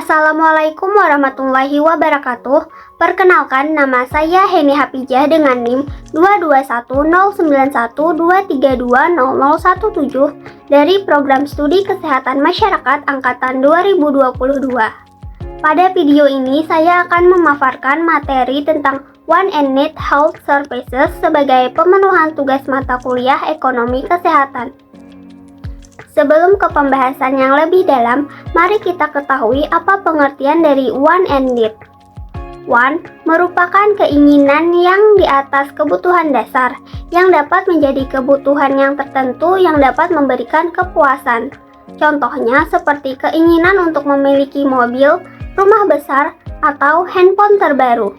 Assalamualaikum warahmatullahi wabarakatuh. Perkenalkan, nama saya Heni Hapijah dengan NIM 2210912320017 dari Program Studi Kesehatan Masyarakat Angkatan 2022. Pada video ini saya akan memaparkan materi tentang Want and Need Health Services sebagai pemenuhan tugas mata kuliah Ekonomi Kesehatan. Sebelum ke pembahasan yang lebih dalam, mari kita ketahui apa pengertian dari want and need. Want merupakan keinginan yang di atas kebutuhan dasar, yang dapat menjadi kebutuhan yang tertentu yang dapat memberikan kepuasan. Contohnya seperti keinginan untuk memiliki mobil, rumah besar, atau handphone terbaru.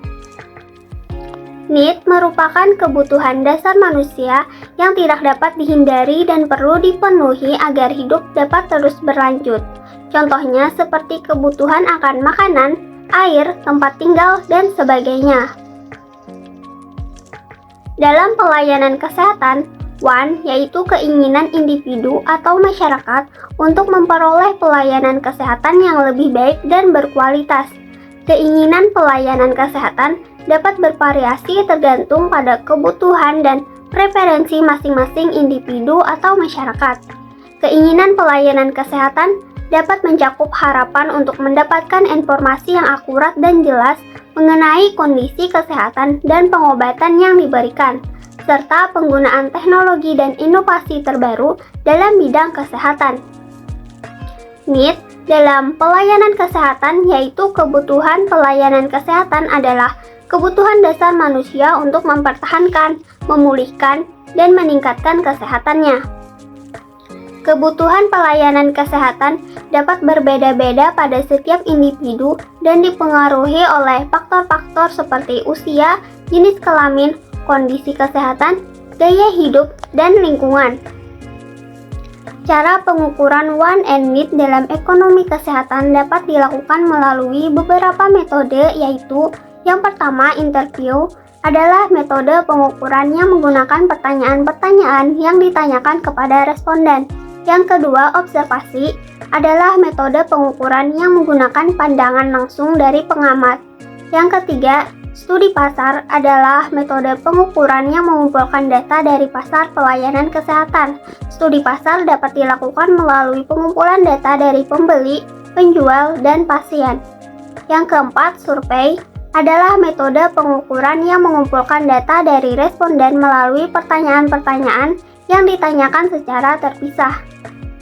Need merupakan kebutuhan dasar manusia yang tidak dapat dihindari dan perlu dipenuhi agar hidup dapat terus berlanjut. Contohnya seperti kebutuhan akan makanan, air, tempat tinggal, dan sebagainya. Dalam pelayanan kesehatan, want yaitu keinginan individu atau masyarakat untuk memperoleh pelayanan kesehatan yang lebih baik dan berkualitas. Keinginan pelayanan kesehatan dapat bervariasi tergantung pada kebutuhan dan preferensi masing-masing individu atau masyarakat. Keinginan pelayanan kesehatan dapat mencakup harapan untuk mendapatkan informasi yang akurat dan jelas mengenai kondisi kesehatan dan pengobatan yang diberikan, serta penggunaan teknologi dan inovasi terbaru dalam bidang kesehatan. Need dalam pelayanan kesehatan yaitu kebutuhan pelayanan kesehatan adalah kebutuhan dasar manusia untuk mempertahankan, memulihkan, dan meningkatkan kesehatannya. Kebutuhan pelayanan kesehatan dapat berbeda-beda pada setiap individu dan dipengaruhi oleh faktor-faktor seperti usia, jenis kelamin, kondisi kesehatan, gaya hidup, dan lingkungan. Cara pengukuran want and need dalam ekonomi kesehatan dapat dilakukan melalui beberapa metode, yaitu yang pertama, interview adalah metode pengukuran yang menggunakan pertanyaan-pertanyaan yang ditanyakan kepada responden. Yang kedua, observasi adalah metode pengukuran yang menggunakan pandangan langsung dari pengamat. Yang ketiga, studi pasar adalah metode pengukuran yang mengumpulkan data dari pasar pelayanan kesehatan. Studi pasar dapat dilakukan melalui pengumpulan data dari pembeli, penjual, dan pasien. Yang keempat, survei adalah metode pengukuran yang mengumpulkan data dari responden melalui pertanyaan-pertanyaan yang ditanyakan secara terpisah.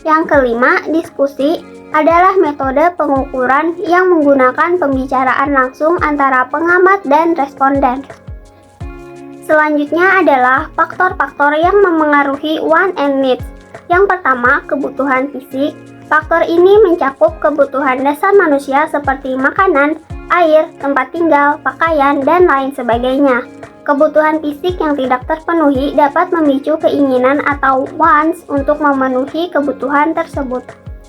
Yang kelima, diskusi adalah metode pengukuran yang menggunakan pembicaraan langsung antara pengamat dan responden. Selanjutnya adalah faktor-faktor yang memengaruhi want and needs. Yang pertama, kebutuhan fisik. Faktor ini mencakup kebutuhan dasar manusia seperti makanan, air, tempat tinggal, pakaian, dan lain sebagainya. Kebutuhan fisik yang tidak terpenuhi dapat memicu keinginan atau wants untuk memenuhi kebutuhan tersebut.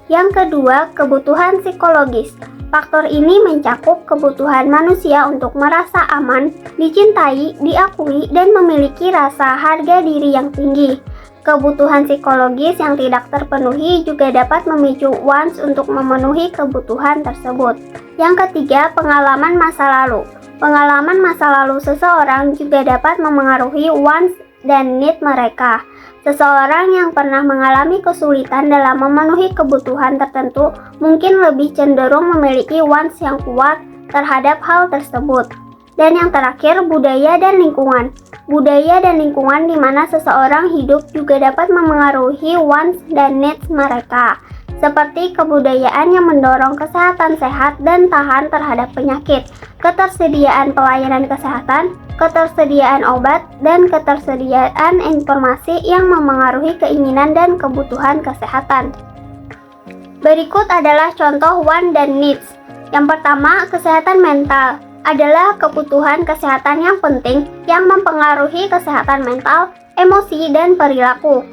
Yang kedua, kebutuhan psikologis. Faktor ini mencakup kebutuhan manusia untuk merasa aman, dicintai, diakui, dan memiliki rasa harga diri yang tinggi. Kebutuhan psikologis yang tidak terpenuhi juga dapat memicu wants untuk memenuhi kebutuhan tersebut. Yang ketiga, pengalaman masa lalu. Pengalaman masa lalu seseorang juga dapat memengaruhi wants dan need mereka. Seseorang yang pernah mengalami kesulitan dalam memenuhi kebutuhan tertentu mungkin lebih cenderung memiliki wants yang kuat terhadap hal tersebut. Dan yang terakhir, budaya dan lingkungan. Budaya dan lingkungan di mana seseorang hidup juga dapat memengaruhi wants dan needs mereka, seperti kebudayaan yang mendorong kesehatan sehat dan tahan terhadap penyakit, ketersediaan pelayanan kesehatan, ketersediaan obat, dan ketersediaan informasi yang memengaruhi keinginan dan kebutuhan kesehatan. Berikut adalah contoh want dan needs. Yang pertama, kesehatan mental adalah kebutuhan kesehatan yang penting yang mempengaruhi kesehatan mental, emosi, dan perilaku.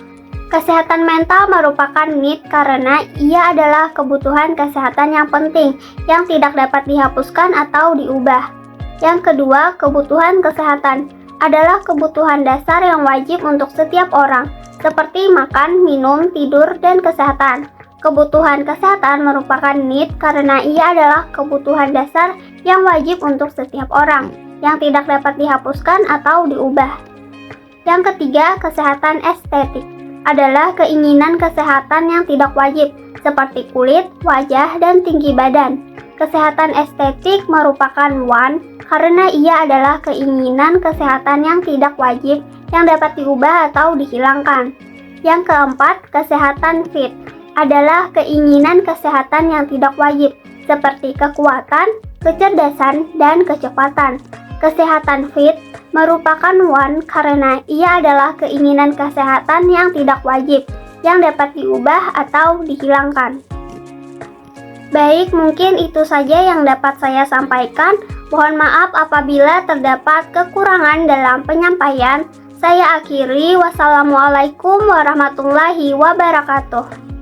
Kesehatan mental merupakan need karena ia adalah kebutuhan kesehatan yang penting yang tidak dapat dihapuskan atau diubah. Yang kedua, kebutuhan kesehatan adalah kebutuhan dasar yang wajib untuk setiap orang, seperti makan, minum, tidur, dan kesehatan. Kebutuhan kesehatan merupakan need karena ia adalah kebutuhan dasar yang wajib untuk setiap orang, yang tidak dapat dihapuskan atau diubah. Yang ketiga, kesehatan estetik adalah keinginan kesehatan yang tidak wajib, seperti kulit, wajah, dan tinggi badan. Kesehatan estetik merupakan want karena ia adalah keinginan kesehatan yang tidak wajib yang dapat diubah atau dihilangkan. Yang keempat, kesehatan fit adalah keinginan kesehatan yang tidak wajib, seperti kekuatan, kecerdasan, dan kecepatan. Kesehatan fit merupakan want karena ia adalah keinginan kesehatan yang tidak wajib, yang dapat diubah atau dihilangkan. Baik, mungkin itu saja yang dapat saya sampaikan. Mohon maaf apabila terdapat kekurangan dalam penyampaian. Saya akhiri, wassalamualaikum warahmatullahi wabarakatuh.